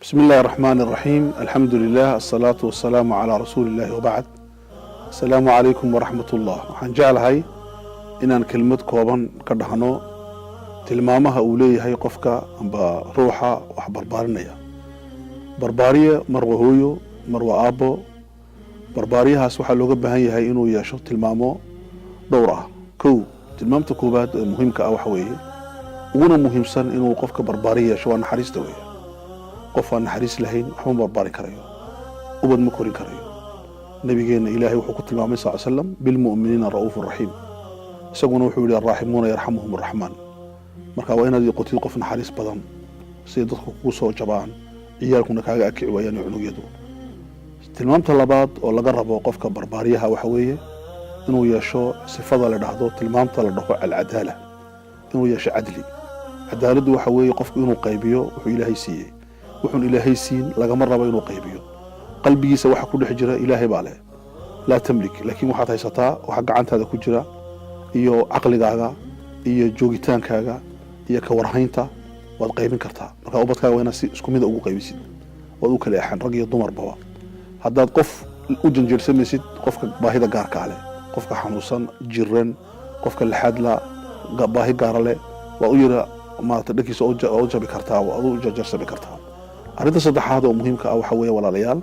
بسم الله الرحمن الرحيم الحمد لله الصلاة والسلام على رسول الله وبعد السلام عليكم ورحمة الله waxaan jeclahay inaan kelmad kooban ka dhaxno tilmaamaha uu leeyahay qofka amba ruuxa wax barbaarinaya barbaariye marwa hooyo marwa aabo barbaariyahaas waxa looga baahan yahay inuu yeesho tilmaamo dhowr ah tilmaamta koobaad ee muhiimka ah waxa weeye uguna muhiimsan inuu qofka barbaariye yeesho waa naxariista weeye qof aan naxariis lahayn waxba barbaarin karayo ubad ma korin karayo nabigeena ilaahay wuxuu ku tilmaamay sallallahu alayhi wasallam bil mu'minina ra'ufur rahiim isaguna wuxuu yiri arrahimuuna yarhamuhumur rahmaan marka waa inaad qoftid qof naxariis badan si dadku ku soo jabaan ciyaalkuna kaaga akici waayaan cunugyadu tilmaamta labaad oo laga rabo qofka barbaariyaha waxa weeye inuu yeesho sifada la dhahdo tilmaamta la dhaho al-adala inuu yeesho adli cadaaladu waxa weeye qofku inuu qaybiyo wuxuu ilaahay siiyay wuxuu ilaahay siin laga marraba inuu qaybiyo qalbigiisa waxa ku dhex jira ilaahay baa leh la tamlik laakiin waxaad haysataa waxa gacantaada ku jira iyo aqligaaga iyo joogitaankaaga iyo ka warhaynta waad qaybin kartaa marka ubadkaaga waa inaad si isku mid ugu qaybisid oo u kala yaxan rag iyo dumarba haddaad qof u janjeersamaysid qofka baahida gaarka leh qofka xanuunsan jiran qofka laxad la baahi gaar leh waa u yira maanta dhakiisa oo jabi kartaa oo u janjeersami kartaa arrinta saddexaad oo muhiimka ah waxa weeye walaalayaal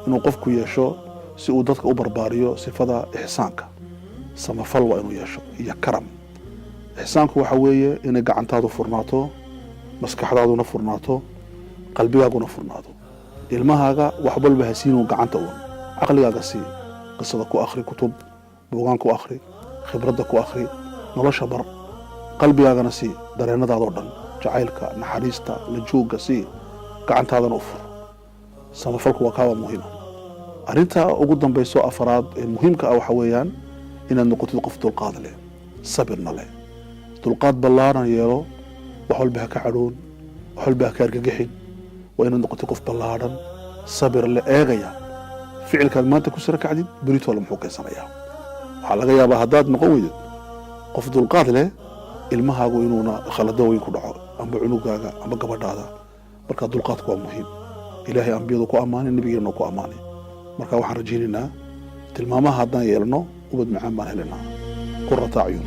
inuu qofku yeesho si uu dadka u barbaariyo sifada ihsaanka samafal waa inuu yeesho iyo karam ihsaanku waxa weeye inay gacantaadu furnaato maskaxdaaduna furnaato qalbigaaguna furnaado ilmahaaga wax walba hasiinu gacanta u aqligaaga si qisada ku akhri kutub buugaan ku akhri khibradda ku akhri nolosha bar qalbigaagana si dareenadaada oo dhan jacaylka naxariista la jooga si gacantaadana u fur samafalku waa kaaba muhiim arinta ugu dambayso afraad ee muhiimka ah waxa weeyaan inaad noqotid qof dulqaad leh sabirna leh dulqaad ballaaran yeelo wax walba ka cadhoon wax walba ka argagixin waa inaad noqotid qof ballaaran sabir leh eegaya ficilkaad maanta ku sara kacdid berito la muxuu keensanayaa waxa laga yaabaa haddaad noqon weydid qof dulqaad leh ilmahaagu inuuna khalado weyn ku dhaco amba cunugaaga amba gabadhaada marka dulqaadku waa muhiim ilaahay ambiyadu ku amaanay nabigeena ku amaanay marka waxaan rajaynaynaa tilmaamaha haddaan yeelno ubad macaan baan helinaa qurrata acyun